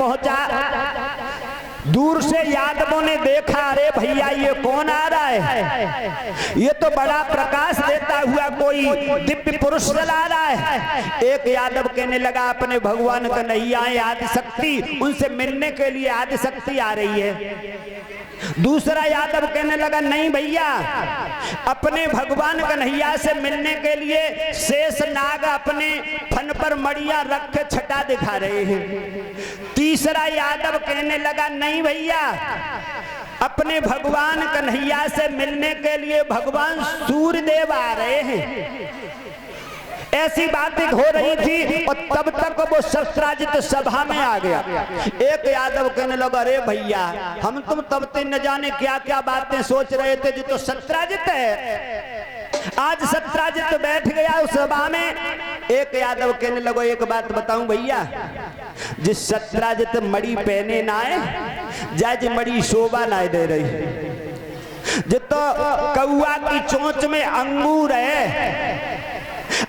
पहुंचा, दूर से यादवों ने देखा, अरे भैया ये कौन आ रहा है, ये तो बड़ा प्रकाश देता हुआ कोई दिव्य पुरुष चला रहा है। एक यादव कहने लगा, अपने भगवान कन्हैया आदि शक्ति, उनसे मिलने के लिए आदि शक्ति आ रही है। दूसरा यादव कहने लगा, नहीं भैया, अपने भगवान कन्हैया से मिलने के लिए शेष नाग अपने फन पर मड़िया रख के छटा दिखा रहे हैं। तीसरा यादव कहने लगा, नहीं भैया, अपने भगवान कन्हैया से मिलने के लिए भगवान सूर्यदेव आ रहे हैं। ऐसी बातें हो रही थी और तब तक वो शस्त्राजित सभा में आ गया। एक यादव कहने लगा, अरे भैया, हम तुम तब तक न जाने क्या क्या बातें सोच रहे थे, जो तो शस्त्राजित है। आज शस्त्राजित बैठ गया उस सभा में। एक यादव कहने लगा, एक बात बताऊं भैया, जिस शस्त्राजित मड़ी पहने ना आए, जाज मड़ी शोभा ना दे रही। जो तो कौआ की चोंच में अंगूर है,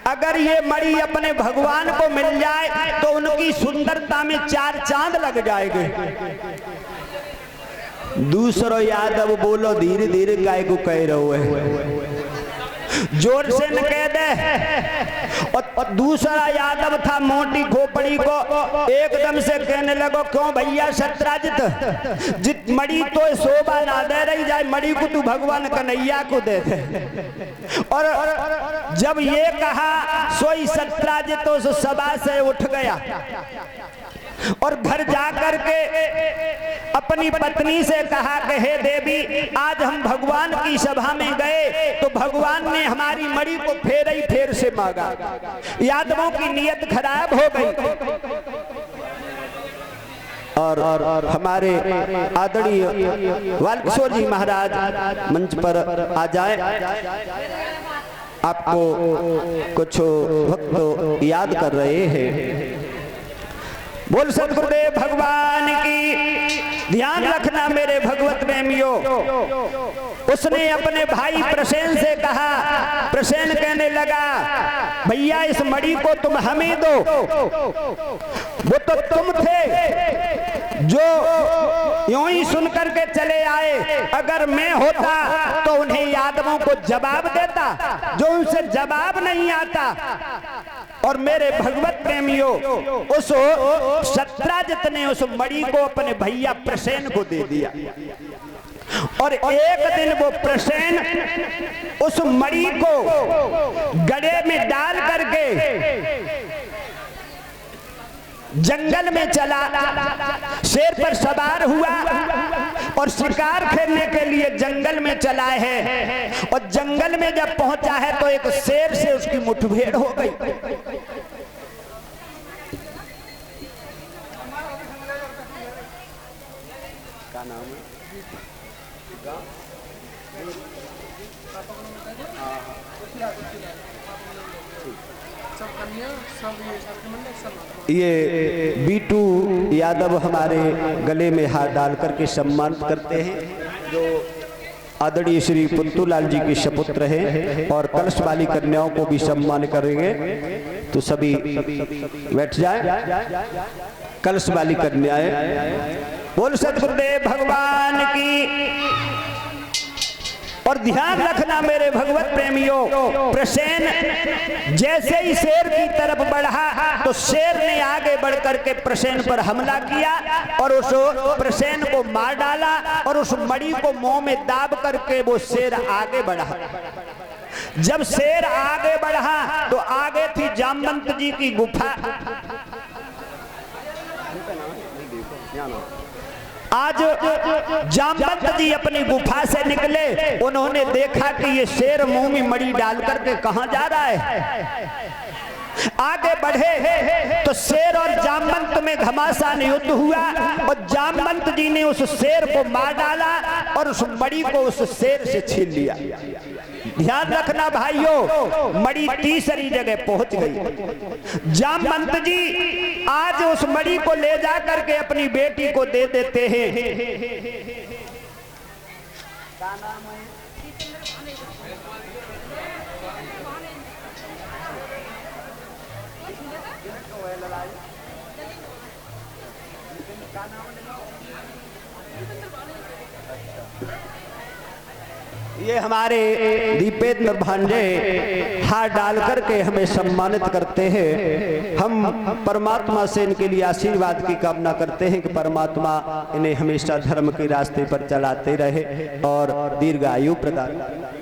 अगर ये मणि अपने भगवान को मिल जाए तो उनकी सुंदरता में 4 चांद लग जाएंगे। दूसरो यादव बोलो, धीरे धीरे गाय को कह रहे है, जोर से न कह दे। और दूसरा यादव था मोटी खोपड़ी को, एकदम से कहने लगो, क्यों भैया शस्त्राजित, जित मड़ी तो शोभा ना दे रही जाए, मड़ी को तू भगवान कन्हैया को दे दे। और जब ये कहा, सोई शस्त्राजित उस सभा से उठ गया और घर जाकर के अपनी पत्नी से कहा कि हे देवी, आज हम भगवान की सभा में गए तो भगवान ने हमारी मड़ी को फेर से मांगा। यादवों की नीयत खराब हो गई। और हमारे आदरणीय वाल्मीकि जी महाराज मंच पर आ जाए। आपको कुछ भक्त याद कर रहे हैं। बोल सतगुरुदेव भगवान की। ध्यान रखना मेरे भगवत प्रेमियों, उसने अपने भाई प्रसेन से कहा। प्रसेन कहने लगा, भैया इस मड़ी को तुम हमें दो, वो तो तुम थे जो यूं ही सुन करके चले आए। अगर मैं होता तो उन्हें यादवों को जवाब देता, जो उनसे जवाब नहीं आता। और मेरे भगवत प्रेमियों, उस शस्त्राजित ने उस मणि को अपने भैया प्रसेन को दे दिया। और एक दिन वो प्रसेन उस मणि को गड़े में डाल करके जंगल में चला, शेर पर सवार हुआ और शिकार खेलने के लिए जंगल में चला है। और जंगल में जब पहुंचा है तो एक शेर से उसकी मुठभेड़ हो गई। क्या नाम है? ये बीटू यादव हमारे गले में हाथ डाल करके सम्मान करते हैं, जो आदरणीय श्री पुत्तूलाल जी के सपुत्र हैं, और कलश वाली कन्याओं को भी सम्मान करेंगे। तो सभी बैठ जाए। कलश वाली कन्याएं, बोल सतगुरुदेव भगवान की। और ध्यान रखना मेरे भगवत प्रेमियों, प्रसेन जैसे ही शेर की तरफ बढ़ा तो शेर ने आगे बढ़ करके प्रसेन पर हमला किया और उस प्रसेन को मार डाला। और उस मणि को मुंह में दाब करके वो शेर आगे बढ़ा। जब शेर आगे बढ़ा तो आगे थी जामवंत जी की गुफा। आज जामवंत जी अपनी गुफा से निकले, उन्होंने देखा कि ये शेर मुंह में मणि डाल करके कहां जा रहा है। आगे बढ़े तो शेर और जामवंत में घमासान युद्ध हुआ और जामवंत जी ने उस शेर को मार डाला और उस मणि को उस शेर से छीन लिया। ध्यान रखना भाइयों, मणि तीसरी जगह पहुंच गई। जामवंत जी आज उस मणि को ले जा करके अपनी बेटी को दे देते हैं। क्या नाम है? ये हमारे दीपेंद्र भांजे हाथ डाल करके हमें सम्मानित करते हैं। हम परमात्मा से इनके लिए आशीर्वाद की कामना करते हैं कि परमात्मा इन्हें हमेशा धर्म के रास्ते पर चलाते रहे और दीर्घायु प्रदान करें।